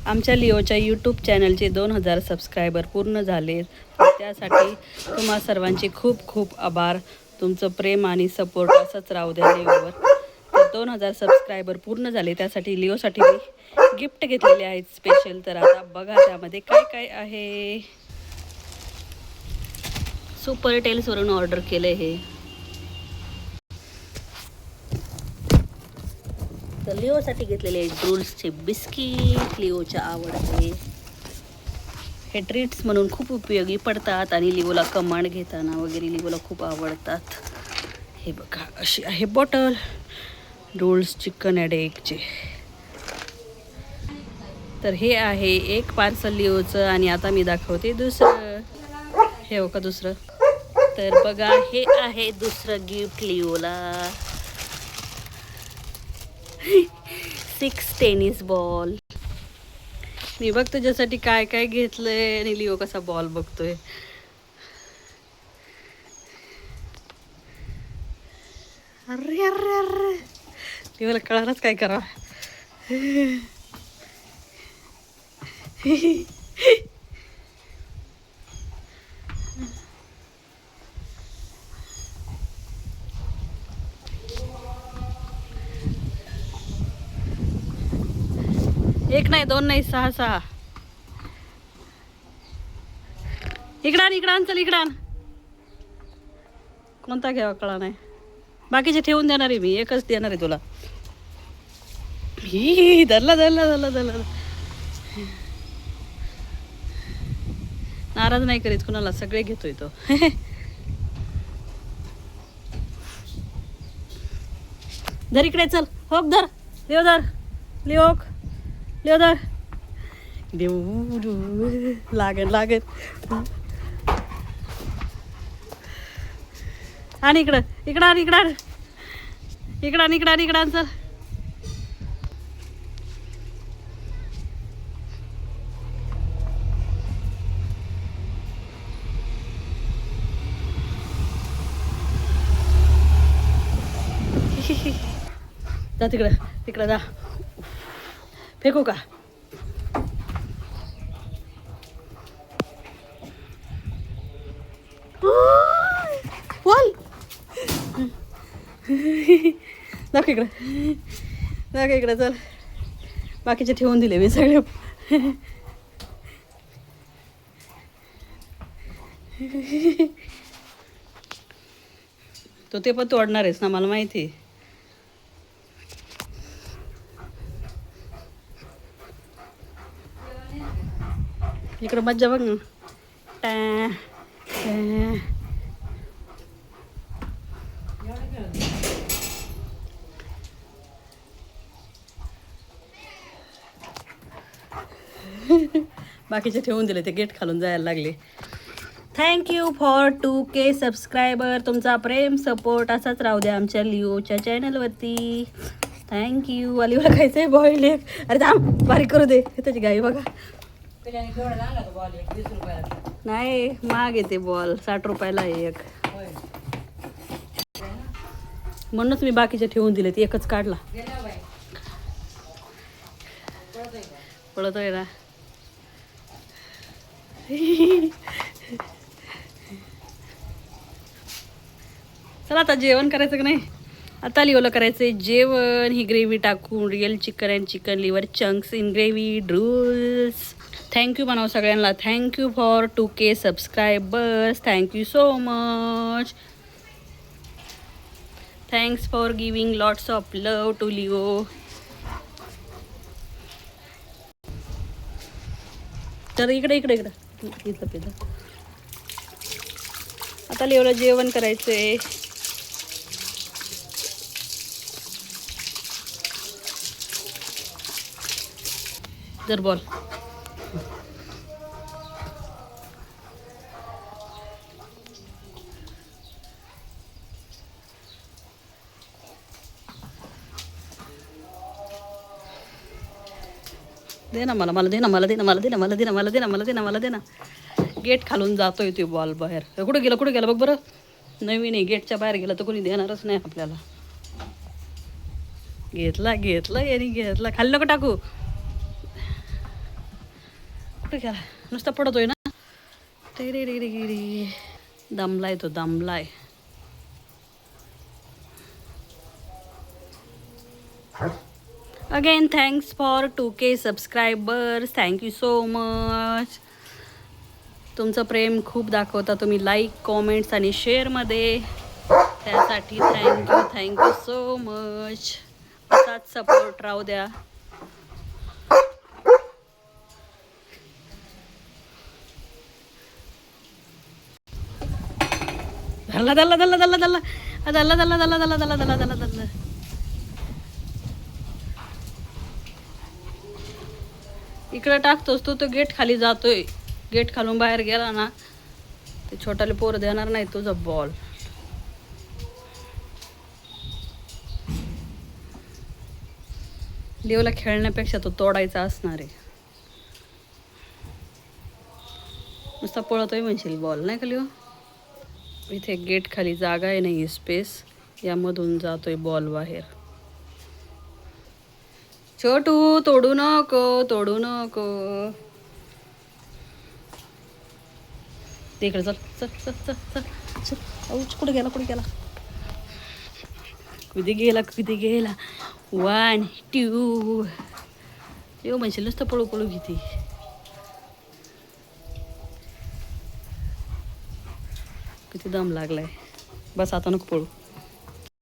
आमच्या लिओच्या YouTube चॅनलचे 2000 subscriber पूर्ण झाले. त्यासाठी तुम्हा सर्वांचे खूप खूप आभार. तुमचं प्रेम आणि सपोर्ट असंच राहू द्या लिओवर. तर 2000 सबस्क्रायबर पूर्ण झाले, त्यासाठी लिओसाठी मी गिफ्ट घेतलेले आहेत स्पेशल. तर आता बघा त्यामध्ये काय काय आहे. सुपर टेल्सवरून ऑर्डर केलं हे. तर लिओसाठी घेतलेले ड्रूल्सचे बिस्किट. लिओच्या आवड आहे. हे ट्रीट्स म्हणून खूप उपयोगी पडतात आणि लिओला कमांड घेताना वगैरे लिओला खूप आवडतात. हे बघा अशी आहे बॉटल ड्रूल्स चिकन ॲड एगचे. तर हे आहे एक पार्सल लिओचं आणि आता मी दाखवते दुसरं. हे हो का दुसरं. तर बघा हे आहे दुसरं गिफ्ट लिओला. 6 टेनिस बॉल. मी बघ तुझ्यासाठी काय काय घेतलंय आणि लिओ कसा बॉल बघतोय. अरे अरे अरे लिओला कळालंच काय करा. एक नाही दोन नाही 6 इकडान चल इकडान. कोणता घ्यावा कळा नाही. बाकीचे ठेवून देणार आहे मी, एकच देणार आहे तुला. ही धरला धरला धरला धरला. नाराज नाही करीत कुणाला, सगळे घेतोय तो. धर इकडे चल. होक धर लिओ धर. लिओक लिओ धर. देऊ लागेल लागेल. आणि इकडं इकडं इकडं इकडं इकडं इकडं चल. जा तिकडं तिकडं जा. फेकू का. बोल दाख इकडं दाख इकडं चल. बाकीचे ठेवून दिले मी सगळे. तो ते पण तोडणार आहेस ना मला माहिती. इकडं मज्जा बघ ना. बाकीचे ठेवून दिले, ते गेट खालून जायला लागले. Thank you for 2K subscriber. तुमचा प्रेम सपोर्ट असाच राहू द्या आमच्या लिओच्या चॅनलवरती. थँक्यू. अलीला खायचं आहे बॉईल एक. अरे थांब बारीक करू दे. त्याची गाई बघा. नाही महाग येते बॉल, 60 रुपयाला आहे एक. म्हणूनच मी बाकीचे ठेवून दिले, ते एकच काढला. पळतोय ना. चला आता जेवण करायचं का नाही. आता लिओला करायचं आहे जेवण. ही ग्रेव्ही टाकून real chicken and chicken liver chunks in gravy drools. Thank you म्हणावं सगळ्यांना. Thank you for 2K subscribers. Thank you so much. Thanks for giving lots of love to Leo. तर इकडे इकडे इकडं इथं पिझ्झा. आता लिओला जेवण करायचं आहे. जर बॉल दे ना मला. मला दे ना मला दे ना मला दे ना मला दे ना मला दे ना मला दे ना मला दे ना. गेट खालून जातोय तो बॉल बाहेर. कुठं गेला बघ बरं. नवीन आहे, गेटच्या बाहेर गेला तर कोणी देणारच नाही आपल्याला. घेतला घेतला यांनी घेतला. खाली नको टाकू. कुठे गेला नुसता पडतोय ना रे रे रे रे रे दमलाय तो दमलाय again thanks for 2K subscribers thank you so much तुमचं प्रेम खूप दाखवता तुम्ही लाईक कॉमेंट्स आणि शेअरमध्ये त्यासाठी थँक्यू सो मच असाच सपोर्ट राहू द्या धल्ला धल्ला धल्ला धल्ला धल्ला धल्ला धल्ला धल्ला धल्ला धल्ला धल्ला धल्ला धल्ला इकडं टाकतोस तू तो गेट खाली जातोय गेट खालून बाहेर गेला ना ते छोटाले पोर देणार नाही तुझा बॉल लिओला खेळण्यापेक्षा तो तोडायचा असणार आहे नुसता पळतोय म्हणशील बॉल नाही का लिओ इथे गेट खाली जागा आहे नाही स्पेस यामधून जातोय बॉल बाहेर छोटू तोडू नको तिकडे चल चल चल चल चल चल औच कुठे गेला कुठे गेला 1 2 येऊ म्हणशील नुसतं पळू घेते किती दम लागलाय बस आता नको पळू